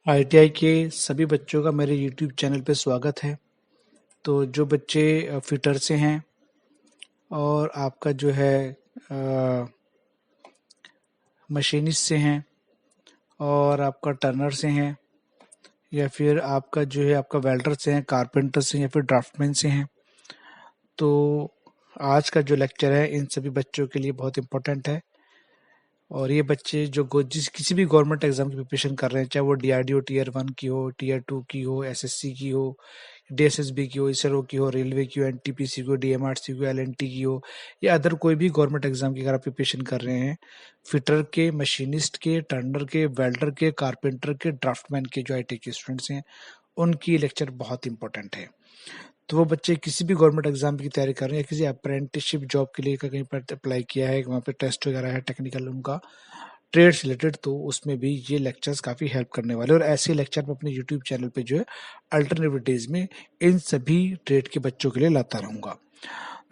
ITI के सभी बच्चों का मेरे यूट्यूब चैनल पे स्वागत है। तो जो बच्चे फिटर से हैं और आपका जो है मशीनिस्ट से हैं और आपका टर्नर से हैं या फिर आपका जो है आपका वेल्डर से हैं, कारपेंटर से या फिर ड्राफ्टमैन से हैं, तो आज का जो लेक्चर है इन सभी बच्चों के लिए बहुत इम्पोर्टेंट है। और ये बच्चे जो किसी भी गवर्नमेंट एग्जाम की प्रिपरेशन कर रहे हैं, चाहे वो डीआरडीओ टीयर 1 की हो, टीयर 2 की हो, एसएससी की हो, डीएसएसबी की हो, इसरो की हो, रेलवे की हो, एनटीपीसी की हो, डीएमआरसी की हो, एलएनटी की हो, या अदर कोई भी गवर्नमेंट एग्जाम की अगर आप प्रिपरेशन कर रहे हैं, फिटर के, मशीनिस्ट के, टर्नर के, वेल्डर के, कारपेंटर के, ड्राफ्टमैन के जो आईटी के स्टूडेंट्स हैं, उनकी लेक्चर बहुत इंपॉर्टेंट है। तो वो बच्चे किसी भी गवर्नमेंट एग्जाम की तैयारी कर रहे हैं या किसी अप्रेंटिसशिप जॉब के लिए कहीं पर अप्लाई किया है, वहाँ पे टेस्ट वगैरह है टेक्निकल उनका ट्रेड से रिलेटेड, तो उसमें भी ये लेक्चर्स काफ़ी हेल्प करने वाले। और ऐसे लेक्चर मैं अपने यूट्यूब चैनल पे जो है अल्टरनेटिव डेज में इन सभी ट्रेड के बच्चों के लिए लाता रहूँगा।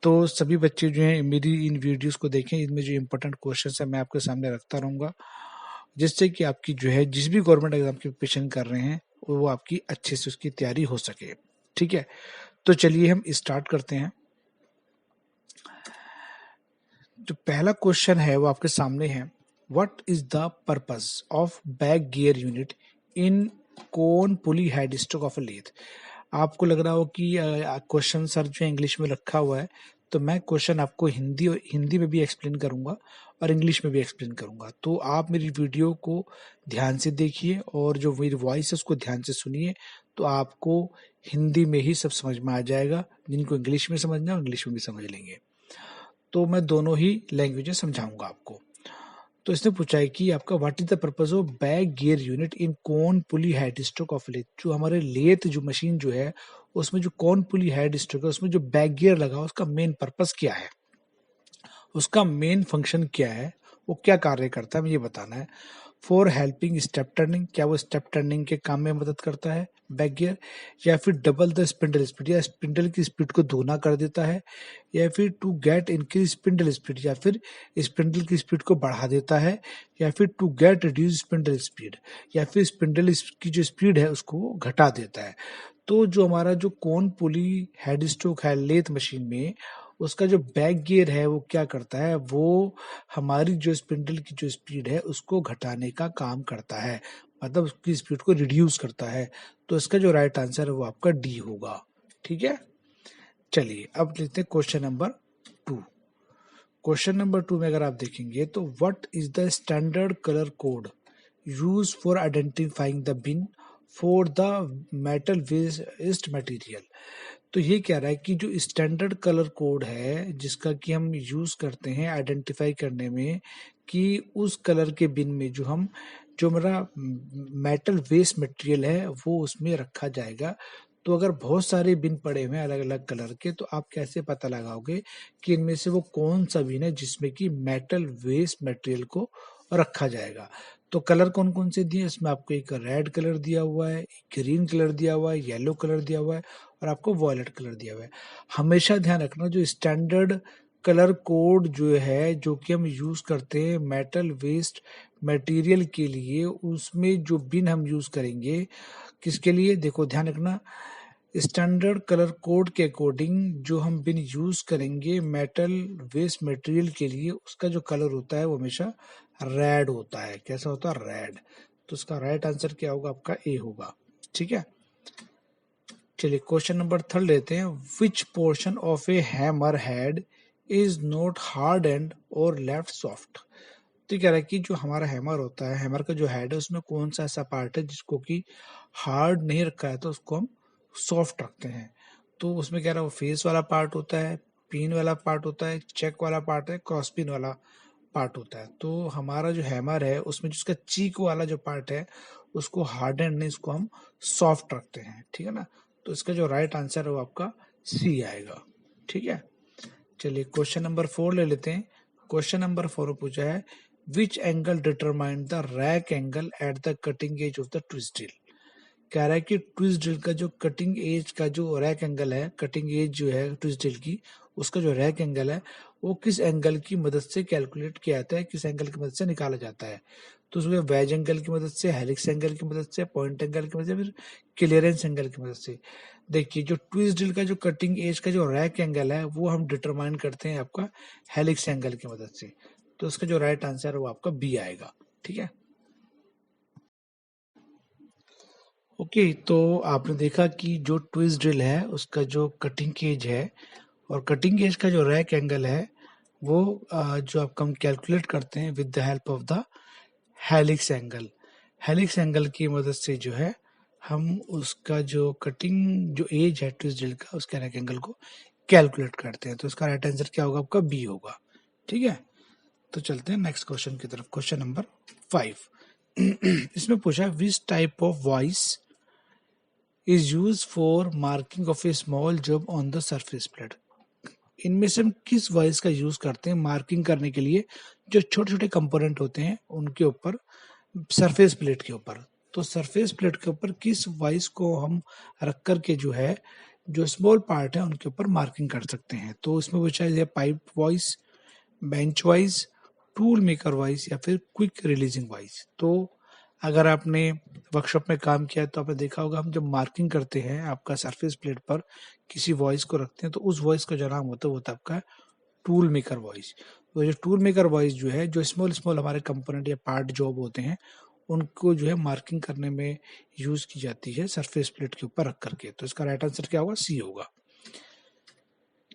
तो सभी बच्चे जो हैं मेरी इन वीडियोस को देखें, इनमें जो इम्पोर्टेंट क्वेश्चन है मैं आपके सामने रखता रहूँगा, जिससे कि आपकी जो है जिस भी गवर्नमेंट एग्जाम की प्रिपरेशन कर रहे हैं वो आपकी अच्छे से उसकी तैयारी हो सके। ठीक है, तो चलिए हम स्टार्ट करते हैं। जो पहला क्वेश्चन है वो आपके सामने है, what is the purpose of back gear unit in cone pulley head stroke of a lathe. आपको लग रहा हो कि क्वेश्चन सर जो इंग्लिश में रखा हुआ है, तो मैं क्वेश्चन आपको हिंदी में भी एक्सप्लेन करूंगा और इंग्लिश में भी एक्सप्लेन करूंगा। तो आप मेरी वीडियो को ध्यान से देखिए और जो मेरी वॉइस है उसको ध्यान से सुनिए, तो आपको हिंदी में ही सब समझ में आ जाएगा। जिनको इंग्लिश में समझना है इंग्लिश में भी समझ लेंगे। तो मैं दोनों ही लैंग्वेजेस समझाऊंगा आपको। तो इसने पूछा है कि आपका what is the purpose of back gear unit इन कौन पुली हेड स्ट्रोक ऑफ लेथ। जो हमारे लेथ जो मशीन जो है उसमें जो कौन पुली हेड स्ट्रोक है उसमें जो बैक गियर लगा उसका मेन पर्पस क्या है, उसका मेन फंक्शन क्या है, वो क्या कार्य करता है, मुझे बताना है। फॉर हेल्पिंग स्टेप टर्निंग, क्या वो स्टेप टर्निंग के काम में मदद करता है बैक गियर, या फिर डबल द स्पिंडल स्पीड, या स्पिंडल की स्पीड को दोगुना कर देता है, या फिर to get increase spindle speed, या फिर स्पिंडल की स्पीड को बढ़ा देता है, या फिर to get reduce spindle speed, या फिर स्पिंडल की जो स्पीड है उसको घटा देता है। तो जो हमारा जो कौन पुली हेड स्ट्रोक है लेथ मशीन में, उसका जो बैक गियर है वो क्या करता है, वो हमारी जो स्पिंडल की जो स्पीड है उसको घटाने का काम करता है, मतलब उसकी स्पीड को रिड्यूस करता है। तो इसका जो राइट आंसर है वो आपका डी होगा। ठीक है, चलिए अब लेते हैं क्वेश्चन नंबर 2। क्वेश्चन नंबर 2 में अगर आप देखेंगे तो what is the standard colour code use for identifying the bin for the metal waste material. तो ये कह रहा है कि जो स्टैंडर्ड कलर कोड है जिसका कि हम यूज करते हैं आइडेंटिफाई करने में कि उस कलर के बिन में जो मेरा मेटल वेस्ट मटेरियल है वो उसमें रखा जाएगा। तो अगर बहुत सारे बिन पड़े हुए हैं अलग अलग कलर के, तो आप कैसे पता लगाओगे कि इनमें से वो कौन सा बिन है जिसमें कि मेटल वेस्ट मटेरियल को रखा जाएगा। तो कलर कौन कौन से दिए, इसमें आपको एक रेड कलर दिया हुआ है, ग्रीन कलर दिया हुआ है, येलो कलर दिया हुआ है और आपको वॉयलेट कलर दिया हुआ है। हमेशा ध्यान रखना जो स्टैंडर्ड कलर कोड जो है जो कि हम यूज करते हैं मेटल वेस्ट मटेरियल के लिए, उसमें जो बिन हम यूज करेंगे किसके लिए, देखो ध्यान रखना, स्टैंडर्ड कलर कोड के अकॉर्डिंग जो हम बिन यूज करेंगे मेटल वेस्ट मटेरियल के लिए, उसका जो कलर होता है वो हमेशा रेड होता है। कैसा होता है, रेड। तो उसका राइट आंसर क्या होगा, आपका ए होगा। ठीक है, चलिए क्वेश्चन नंबर 3 लेते हैं। Which portion of a hammer head is not hard and और लेफ्ट सॉफ्ट। तो कह रहा है कि जो हमारा हैमर होता है, हैमर का जो हेड है उसमें कौन सा ऐसा पार्ट है जिसको कि हार्ड नहीं रखा है तो उसको हम सॉफ्ट रखते हैं। तो उसमें कह रहा है वो फेस वाला पार्ट होता है, पिन वाला पार्ट होता है, चेक वाला पार्ट है, क्रॉस पिन वाला पार्ट होता है। तो हमारा जो हैमर है उसमें जिसका चीक वाला जो पार्ट है उसको हार्ड एंड नहीं, इसको हम सॉफ्ट रखते हैं। ठीक है ना, तो इसका जो राइट आंसर है वो आपका सी आएगा। ठीक है, चलिए क्वेश्चन नंबर 4 ले लेते हैं। क्वेश्चन नंबर 4 पूछा है which angle determine the rack angle at the cutting edge of the twist drill. कह रहा है कि ट्विस्ट ड्रिल का जो कटिंग एज का जो रैक एंगल है, कटिंग एज जो है ट्विस्ट ड्रिल की, उसका जो रैक एंगल है वो किस एंगल की मदद से कैलकुलेट किया जाता है, किस एंगल की मदद से निकाला जाता है। तो उसमें वेज एंगल की मदद से, हेलिक्स एंगल की मदद से, पॉइंट एंगल की मदद से, फिर क्लियरेंस एंगल की मदद से। देखिए जो ट्विस्ट ड्रिल का जो कटिंग एज का जो रैक एंगल है वो हम डिटरमाइन करते हैं आपका हेलिक्स एंगल की मदद से। तो इसका जो राइट आंसर है वो आपका बी आएगा। ठीक है, ओके। तो आपने देखा कि जो ट्विस्ट ड्रिल है उसका जो कटिंग एज है और कटिंग एज का जो रैक एंगल है वो जो आपका हम कैलकुलेट करते हैं with the help of the helix angle. Helix angle की मदद से जो है हम उसका जो कटिंग जो एज है ट्विस्ट ड्रिल का उसके रैक एंगल को कैलकुलेट करते हैं। तो इसका राइट आंसर क्या होगा आपका बी होगा। ठीक है, तो चलते हैं नेक्स्ट क्वेश्चन की तरफ। क्वेश्चन नंबर 5 इसमें पूछा है which type of voice is use for marking of A small job on the surface plate. इनमें से हम किस वॉइस का यूज करते हैं मार्किंग करने के लिए जो छोटे छोटे कंपोनेंट होते हैं उनके ऊपर, सरफेस प्लेट के ऊपर। तो सरफेस प्लेट के ऊपर किस वॉइस को हम रख करके जो है जो स्मॉल पार्ट है उनके ऊपर मार्किंग कर सकते हैं। तो इसमें पूछा है pipe voice, bench wise, tool maker wise या फिर क्विक रिलीजिंग वाइज। तो अगर आपने वर्कशॉप में काम किया है तो आपने देखा होगा हम जब मार्किंग करते हैं आपका सरफेस प्लेट पर किसी वॉइस को रखते हैं तो उस वॉइस का जो नाम होता है वो होता है आपका टूल मेकर वॉइस। तो जो टूल मेकर वॉइस जो है जो स्मॉल स्मॉल हमारे कंपोनेंट या पार्ट जॉब होते हैं उनको जो है मार्किंग करने में यूज की जाती है सरफेस प्लेट के ऊपर रख करके। तो इसका राइट आंसर क्या होगा, सी होगा।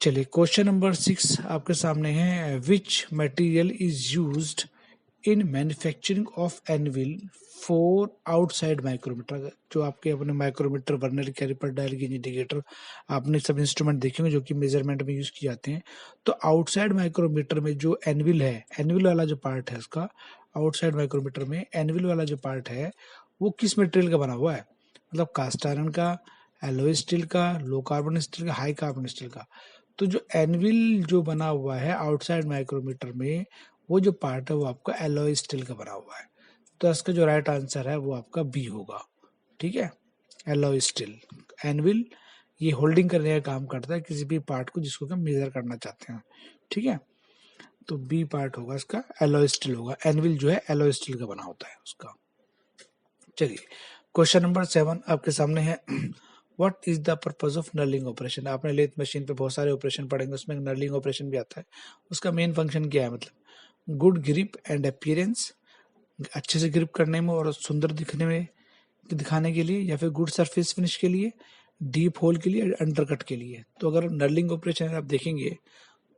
चलिए क्वेश्चन नंबर 6 आपके सामने है which material is used in manufacturing of anvil for outside micrometer. जो आपके अपने micrometer, vernier caliper, dial gauge, indicator आपने सब इंस्ट्रूमेंट देखे होंगे जो कि मेजरमेंट में यूज किए जाते हैं। तो आउटसाइड माइक्रोमीटर में जो एनविल है, एनविल वाला जो पार्ट है उसका, आउटसाइड माइक्रोमीटर में एनविल वाला जो पार्ट है वो किस मटेरियल का बना हुआ है, मतलब कास्ट आयरन का, एलॉय स्टील का, लो कार्बन स्टील का, हाई कार्बन स्टील का। तो जो एनविल जो बना हुआ है आउटसाइड माइक्रोमीटर में वो जो पार्ट है वो आपका एलॉय स्टील का बना हुआ है। तो इसका जो राइट आंसर है वो आपका बी होगा। ठीक है, एलॉय स्टील। एनविल ये होल्डिंग करने का काम करता है किसी भी पार्ट को जिसको हम मेजर करना चाहते हैं। ठीक है, तो बी पार्ट होगा इसका, एलॉय स्टील होगा। एनविल जो है एलॉय स्टील का बना होता है उसका। चलिए क्वेश्चन नंबर 7 आपके सामने है what is the purpose of knurling operation. आपने लेथ मशीन पे बहुत सारे ऑपरेशन पढ़ेंगे, उसमें नर्लिंग ऑपरेशन भी आता है। उसका मेन फंक्शन क्या है, मतलब गुड ग्रिप एंड अपीयरेंस, अच्छे से ग्रिप करने में और सुंदर दिखने में, दिखाने के लिए, या फिर गुड सरफेस फिनिश के लिए, डीप होल के लिए, अंडरकट के लिए। तो अगर नर्लिंग ऑपरेशन आप देखेंगे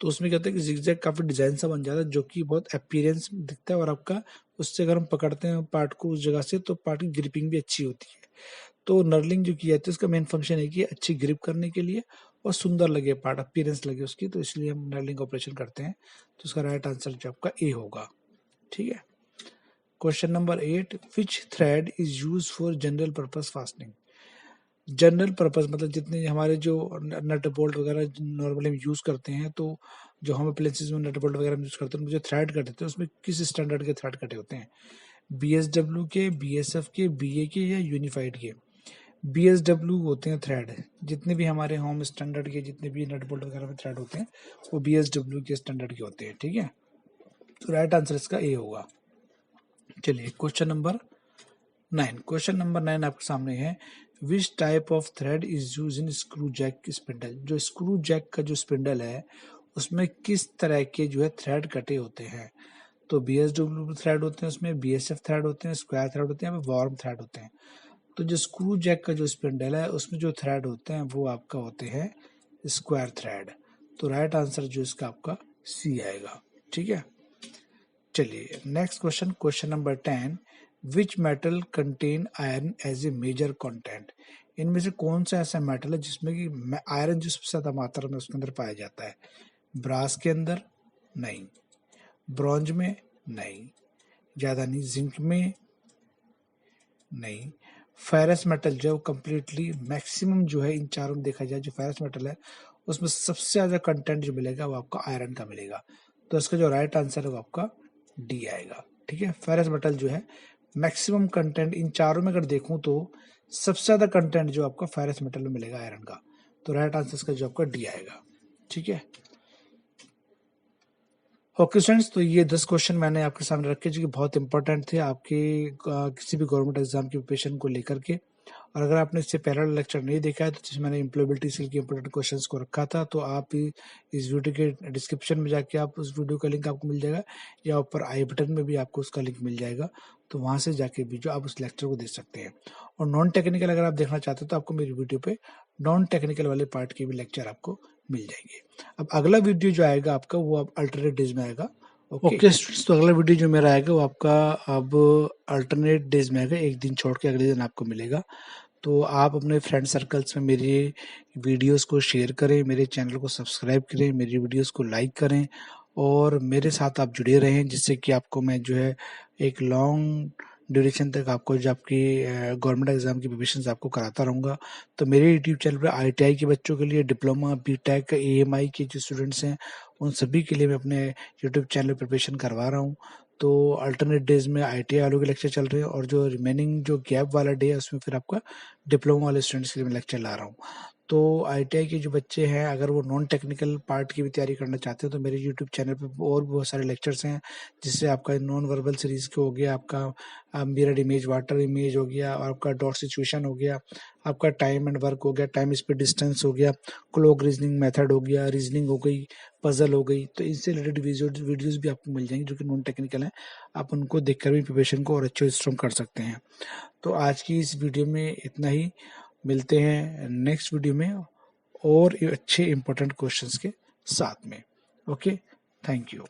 तो उसमें क्या होता है कि जिगजैग काफी डिजाइन सा बन जाता है जो कि बहुत अपीयरेंस दिखता है और आपका उससे अगर हम पकड़ते हैं पार्ट को उस जगह से तो पार्ट की ग्रिपिंग भी अच्छी होती है। तो नर्लिंग जो की जाती है उसका मेन फंक्शन है कि अच्छी ग्रिप करने के लिए और सुंदर लगे पार्ट, अपीयरेंस लगे उसकी, तो इसलिए हम नर्लिंग ऑपरेशन करते हैं। तो उसका राइट आंसर जो आपका ए होगा। ठीक है, question number 8 which thread is use for general purpose fastening. General purpose मतलब जितने हमारे जो नट बोल्ट वगैरह नॉर्मली हम यूज करते हैं, तो जो हम अप्लायंसेस में नट बोल्ट वगैरह यूज करते हैं जो थ्रेड कटे होते हैं उसमें किस स्टैंडर्ड के थ्रेड कटे होते हैं, BSW के, BSF के, BA के या यूनिफाइड के। BSW होते हैं थ्रेड, जितने भी हमारे होम स्टैंडर्ड के जितने भी नट बोल्ट वगैरह में थ्रेड होते हैं वो BSW के स्टैंडर्ड के होते हैं। ठीक है, तो राइट आंसर इसका ए होगा। चलिए क्वेश्चन नंबर 9, क्वेश्चन नंबर 9 आपके सामने है which type of thread is use in screw jack spindle. जो स्क्रू जैक का जो स्पिंडल है उसमें किस तरह के जो है थ्रेड कटे होते हैं। तो BSW थ्रेड होते हैं, उसमें BSF थ्रेड होते हैं, स्क्वायर थ्रेड होते हैं, वॉर्म थ्रेड होते हैं। तो जो स्क्रू जैक का जो स्पिंडल है उसमें जो थ्रेड होते हैं वो आपका होते हैं स्क्वायर थ्रेड। तो राइट आंसर जो इसका आपका सी आएगा। ठीक है, चलिए next question, question number 10 which metal contain iron as a major content. इनमें से कौन सा ऐसा मेटल है जिसमें कि आयरन जो सबसे ज्यादा मात्रा में उसके अंदर पाया जाता है। ब्रास के अंदर नहीं, ब्रॉन्ज में नहीं, ज्यादा नहीं, जिंक में नहीं, फेरस मेटल जो कम्प्लीटली मैक्सिमम जो है इन चारों में देखा जाए जो फेरस मेटल है उसमें सबसे ज्यादा कंटेंट जो मिलेगा वो आपको आयरन का मिलेगा। तो इसका जो राइट आंसर है वो आपका डी आएगा। ठीक है, फेरस मेटल जो है मैक्सिमम कंटेंट इन चारों में अगर देखूं तो सबसे ज्यादा कंटेंट जो आपका फेरस मेटल में मिलेगा आयरन का। तो राइट आंसर इसका जो आपका डी आएगा। ठीक है, ओके स्टूडेंट्स, तो ये 10 क्वेश्चन मैंने आपके सामने रखे जो कि बहुत इंपॉर्टेंट थे आपके किसी भी गवर्नमेंट एग्जाम की प्रिपरेशन को लेकर के। और अगर आपने इससे पहला लेक्चर नहीं देखा है तो जिसमें मैंने एम्प्लॉयबिलिटी स्किल के इंपॉर्टेंट क्वेश्चंस को रखा था, तो आप इस वीडियो के डिस्क्रिप्शन में जाके आप उस वीडियो का लिंक आपको मिल जाएगा, या ऊपर आई बटन में भी आपको उसका लिंक मिल जाएगा, तो वहाँ से जाके भी जो आप उस लेक्चर को देख सकते हैं। और नॉन टेक्निकल अगर आप देखना चाहते हो तो आपको मेरी वीडियो पे नॉन टेक्निकल वाले पार्ट के भी लेक्चर आपको मिल जाएंगे। अब अगला वीडियो जो आएगा आपका वो आप अल्टरनेट डेज में आएगा। ओके स्टूडेंट्स, तो अगला वीडियो जो मेरा आएगा वो आपका अब अल्टरनेट डेज में आएगा, एक दिन छोड़ के अगले दिन आपको मिलेगा। तो आप अपने फ्रेंड सर्कल्स में मेरी वीडियोस को शेयर करें, मेरे चैनल को सब्सक्राइब करें, मेरी वीडियोस को लाइक करें और मेरे साथ आप जुड़े रहें, जिससे कि आपको मैं जो है एक लॉन्ग ड्यूरेशन तक आपको जो आपकी गवर्नमेंट एग्जाम की प्रिपरेशन आपको कराता रहूँगा। तो मेरे यूट्यूब चैनल पर ITI के बच्चों के लिए, डिप्लोमा, BTech, AMI के जो स्टूडेंट्स हैं उन सभी के लिए मैं अपने यूट्यूब चैनल प्रिपरेशन करवा रहा हूँ। तो अल्टरनेट डेज में ITI वालों के लेक्चर चल रहे हैं और जो रिमेनिंग जो गैप वाला डे है उसमें फिर आपका डिप्लोमा वाले स्टूडेंट्स के लिए मैं लेक्चर ला रहा हूँ। तो ITI के जो बच्चे हैं अगर वो नॉन टेक्निकल पार्ट की भी तैयारी करना चाहते हैं तो मेरे यूट्यूब चैनल पे और बहुत सारे लेक्चर्स हैं, जिससे आपका नॉन वर्बल सीरीज के हो गया, आपका मिरर इमेज, वाटर इमेज हो गया, और आपका डॉट सिचुएशन हो गया, आपका टाइम एंड वर्क हो गया, टाइम स्पीड डिस्टेंस हो गया, क्लॉक रीजनिंग मेथड हो गया, रीजनिंग हो गई, पजल हो गई। तो इनसे रिलेटेड वीडियोज भी आपको मिल जाएंगे जो कि नॉन टेक्निकल हैं, आप उनको देखकर भी प्रिपरेशन को और अच्छे स्ट्रॉन्ग कर सकते हैं। तो आज की इस वीडियो में इतना ही, मिलते हैं नेक्स्ट वीडियो में और अच्छे इंपॉर्टेंट क्वेश्चंस के साथ में। Okay, thank you.